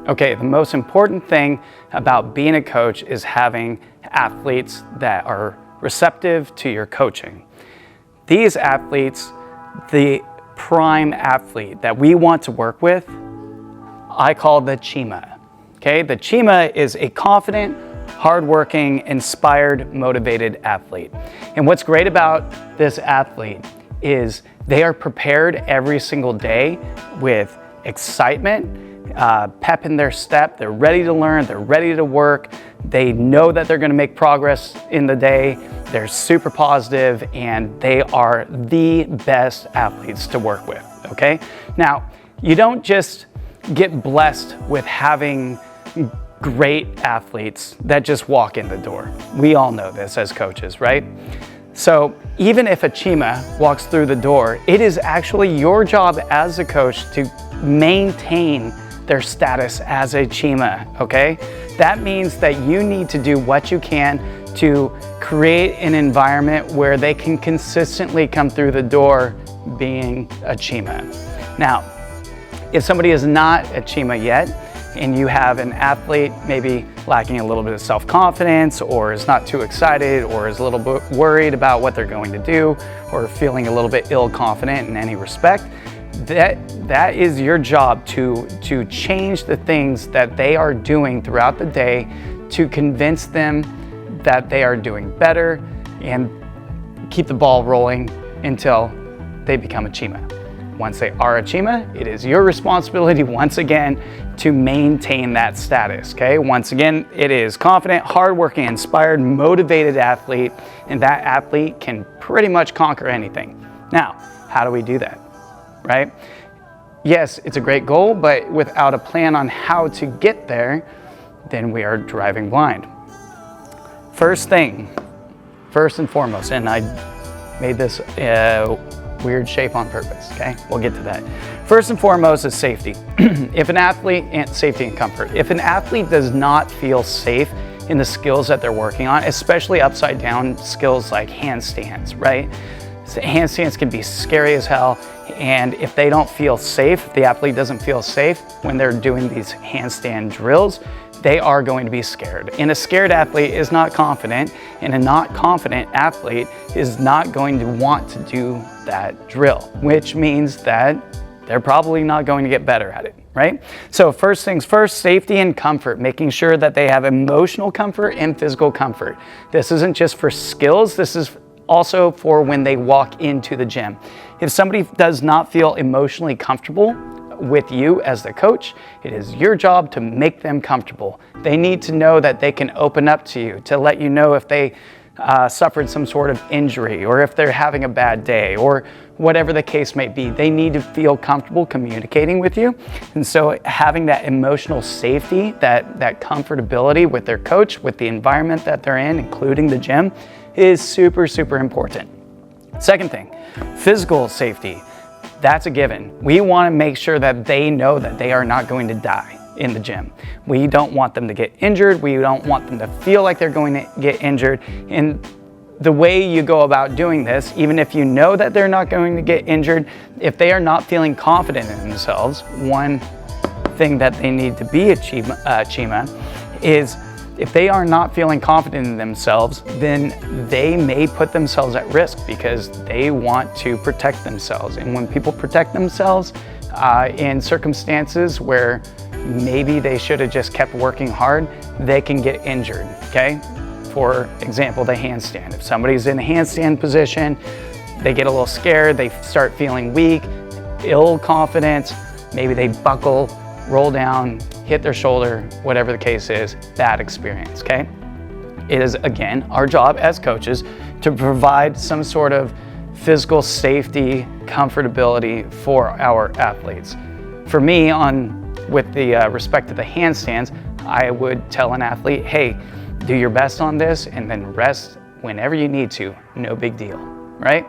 Okay, the most important thing about being a coach is having athletes that are receptive to your coaching. These athletes, the prime athlete that we want to work with, I call the CHIMA. Okay, the CHIMA is a confident, hardworking, inspired, motivated athlete. And what's great about this athlete is they are prepared every single day with excitement, pep in their step. They're ready to learn, they're ready to work. They know that they're gonna make progress in the day. They're super positive, and they are the best athletes to work with, okay? Now, you don't just get blessed with having great athletes that just walk in the door. We all know this as coaches, right? So even if a CHIMA walks through the door, it is actually your job as a coach to maintain their status as a CHIMA, okay? That means that you need to do what you can to create an environment where they can consistently come through the door being a CHIMA. Now, if somebody is not a CHIMA yet, and you have an athlete maybe lacking a little bit of self-confidence, or is not too excited, or is a little bit worried about what they're going to do, or feeling a little bit ill-confident in any respect, that is your job to change the things that they are doing throughout the day to convince them that they are doing better and keep the ball rolling until they become a CHIMA. Once they are a CHIMA, it is your responsibility once again to maintain that status, okay? Once again, it is confident, hardworking, inspired, motivated athlete, and that athlete can pretty much conquer anything. Now, how do we do that, right? Yes, it's a great goal, but without a plan on how to get there, then we are driving blind. First and foremost, and I made this weird shape on purpose, okay? We'll get to that. First and foremost is safety. If an athlete, and safety and comfort. If an athlete does not feel safe in the skills that they're working on, especially upside down skills like handstands, right? So handstands can be scary as hell, and if they don't feel safe, the athlete doesn't feel safe when they're doing these handstand drills, they are going to be scared. And a scared athlete is not confident, and a not confident athlete is not going to want to do that drill, which means that they're probably not going to get better at it, right? So first things first, safety and comfort, making sure that they have emotional comfort and physical comfort. This isn't just for skills, this is also for when they walk into the gym. If somebody does not feel emotionally comfortable with you as the coach, it is your job to make them comfortable. They need to know that they can open up to you, to let you know if they suffered some sort of injury, or if they're having a bad day, or whatever the case may be. They need to feel comfortable communicating with you. And so having that emotional safety, that comfortability with their coach, with the environment that they're in, including the gym, is super, super important. Second thing, physical safety. That's a given. We want to make sure that they know that they are not going to die in the gym. We don't want them to get injured. We don't want them to feel like they're going to get injured. And the way you go about doing this, even if you know that they're not going to get injured, if they are not feeling confident in themselves, one thing that they need to be a CHIMA is, if they are not feeling confident in themselves, then they may put themselves at risk because they want to protect themselves. And when people protect themselves in circumstances where maybe they should have just kept working hard, they can get injured, okay? For example, the handstand. If somebody's in a handstand position, they get a little scared, they start feeling weak, ill confidence, maybe they buckle, roll down, hit their shoulder, whatever the case is, bad experience, okay? It is, again, our job as coaches to provide some sort of physical safety, comfortability for our athletes. For me, with the respect to the handstands, I would tell an athlete, hey, do your best on this and then rest whenever you need to, no big deal, right?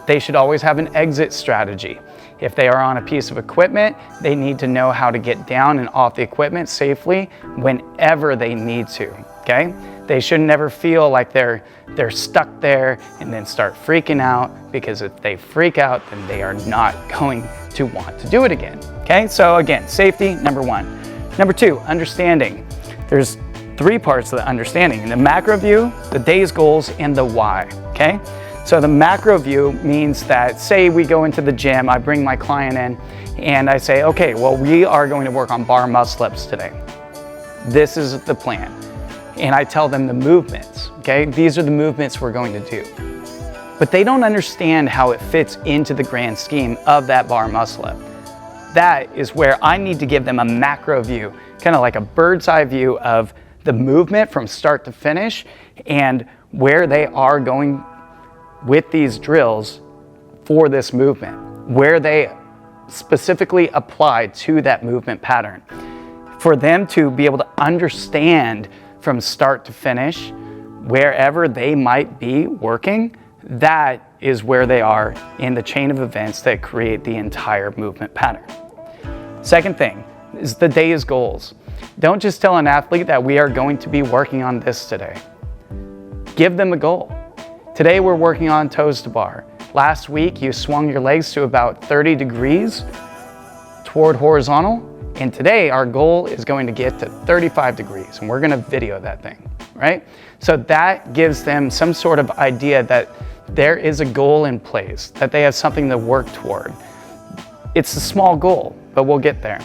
They should always have an exit strategy. If they are on a piece of equipment, they need to know how to get down and off the equipment safely whenever they need to, okay? They should never feel like they're stuck there and then start freaking out, because if they freak out, then they are not going to want to do it again, okay? So again, safety, number one. Number 2, understanding. There's 3 parts to the understanding: the macro view, the day's goals, and the why, okay? So the macro view means that, say we go into the gym, I bring my client in, and I say, okay, well, we are going to work on bar muscle-ups today. This is the plan. And I tell them the movements, okay? These are the movements we're going to do. But they don't understand how it fits into the grand scheme of that bar muscle-up. That is where I need to give them a macro view, kind of like a bird's eye view of the movement from start to finish and where they are going with these drills for this movement, where they specifically apply to that movement pattern. For them to be able to understand from start to finish, wherever they might be working, that is where they are in the chain of events that create the entire movement pattern. Second thing is the day's goals. Don't just tell an athlete that we are going to be working on this today. Give them a goal. Today we're working on toes to bar. Last week you swung your legs to about 30 degrees toward horizontal, and today our goal is going to get to 35 degrees, and we're going to video that thing, right? So that gives them some sort of idea that there is a goal in place, that they have something to work toward. It's a small goal, but we'll get there.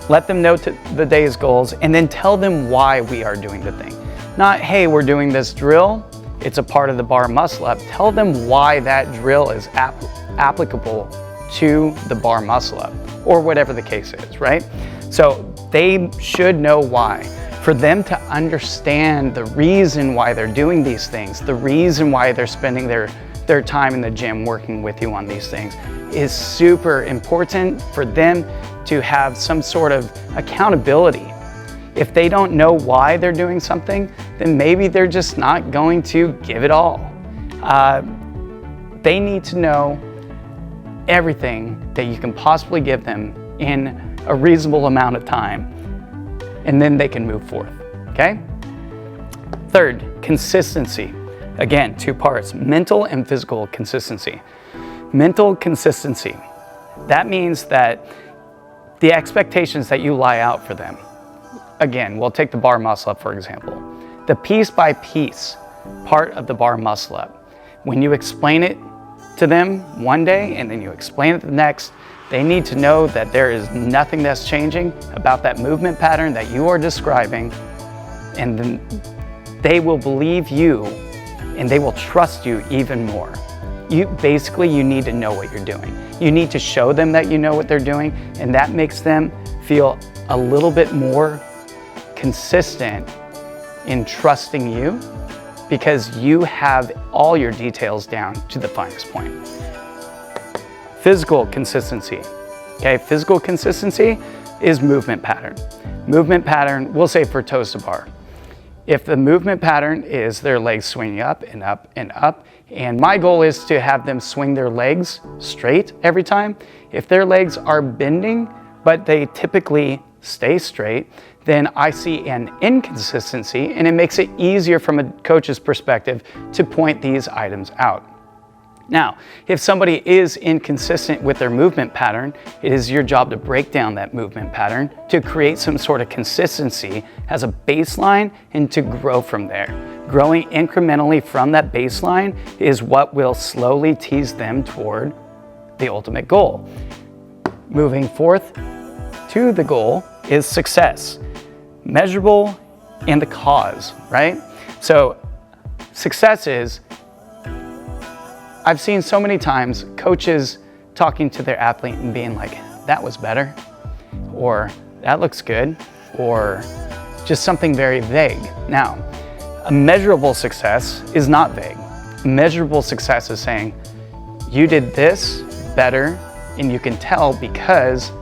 Let them know the day's goals, and then tell them why we are doing the thing. Not, hey, we're doing this drill, it's a part of the bar muscle up. Tell them why that drill is applicable to the bar muscle up, or whatever the case is, right? So they should know why. For them to understand the reason why they're doing these things, the reason why they're spending their time in the gym working with you on these things, is super important for them to have some sort of accountability. If they don't know why they're doing something, then maybe they're just not going to give it all. They need to know everything that you can possibly give them in a reasonable amount of time, and then they can move forth, okay? Third, consistency. Again, 2 parts, mental and physical consistency. Mental consistency. That means that the expectations that you lie out for them. Again, we'll take the bar muscle up for example. The piece by piece part of the bar muscle up. When you explain it to them one day and then you explain it the next, they need to know that there is nothing that's changing about that movement pattern that you are describing, and then they will believe you and they will trust you even more. You need to know what you're doing. You need to show them that you know what they're doing, and that makes them feel a little bit more consistent in trusting you because you have all your details down to the finest point. Physical consistency. Okay, physical consistency is movement pattern. Movement pattern, we'll say for toes to bar. If the movement pattern is their legs swinging up and up and up, and my goal is to have them swing their legs straight every time. If their legs are bending, but they typically stay straight, then I see an inconsistency, and it makes it easier from a coach's perspective to point these items out. Now, if somebody is inconsistent with their movement pattern, it is your job to break down that movement pattern to create some sort of consistency as a baseline and to grow from there. Growing incrementally from that baseline is what will slowly tease them toward the ultimate goal. Moving forth to the goal is success, measurable, and the cause, right? So success is, I've seen so many times coaches talking to their athlete and being like, that was better, or that looks good, or just something very vague. Now, a measurable success is not vague. Measurable success is saying, you did this better, and you can tell because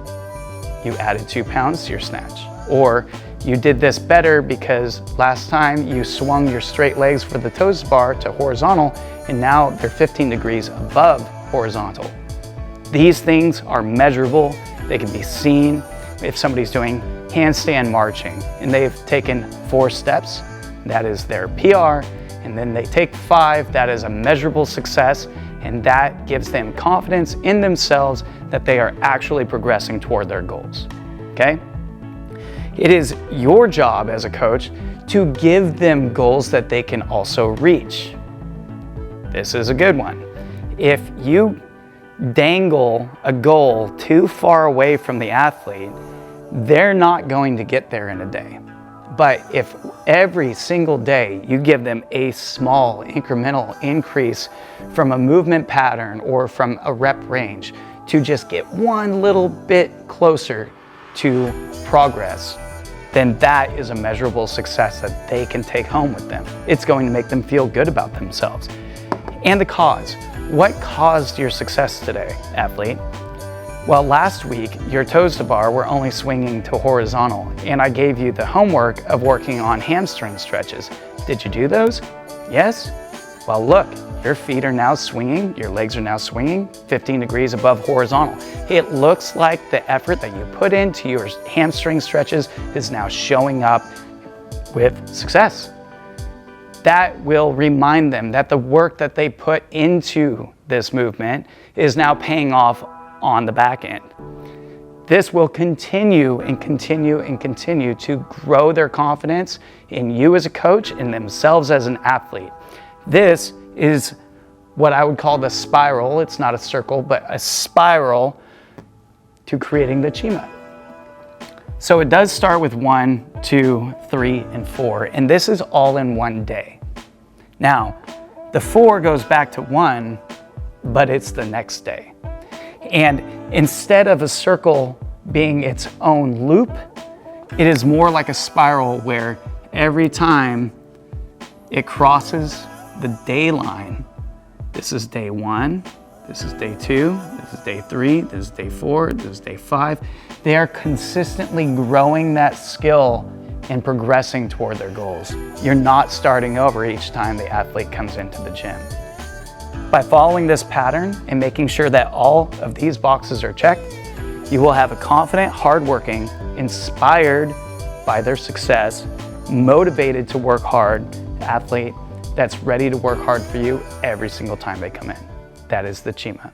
you added 2 pounds to your snatch. Or you did this better because last time you swung your straight legs for the toes bar to horizontal, and now they're 15 degrees above horizontal. These things are measurable. They can be seen. If somebody's doing handstand marching and they've taken 4 steps, that is their PR, and then they take 5, that is a measurable success, and that gives them confidence in themselves that they are actually progressing toward their goals, okay? It is your job as a coach to give them goals that they can also reach. This is a good one. If you dangle a goal too far away from the athlete, they're not going to get there in a day. But if every single day you give them a small incremental increase from a movement pattern or from a rep range to just get one little bit closer to progress, then that is a measurable success that they can take home with them. It's going to make them feel good about themselves. And the cause. What caused your success today, athlete? Well, last week, your toes to bar were only swinging to horizontal, and I gave you the homework of working on hamstring stretches. Did you do those? Yes? Well, look, your feet are now swinging, your legs are now swinging 15 degrees above horizontal. It looks like the effort that you put into your hamstring stretches is now showing up with success. That will remind them that the work that they put into this movement is now paying off on the back end. This will continue and continue and continue to grow their confidence in you as a coach and themselves as an athlete. This is what I would call the spiral. It's not a circle, but a spiral to creating the CHIMA. So it does start with 1, 2, 3, and 4, and this is all in one day. Now, the 4 goes back to 1, but it's the next day. And instead of a circle being its own loop, it is more like a spiral where every time it crosses the day line, this is day 1, this is day 2, this is day 3, this is day 4, this is day 5. They are consistently growing that skill and progressing toward their goals. You're not starting over each time the athlete comes into the gym. By following this pattern and making sure that all of these boxes are checked, you will have a confident, hardworking, inspired by their success, motivated to work hard athlete that's ready to work hard for you every single time they come in. That is the CHIMA.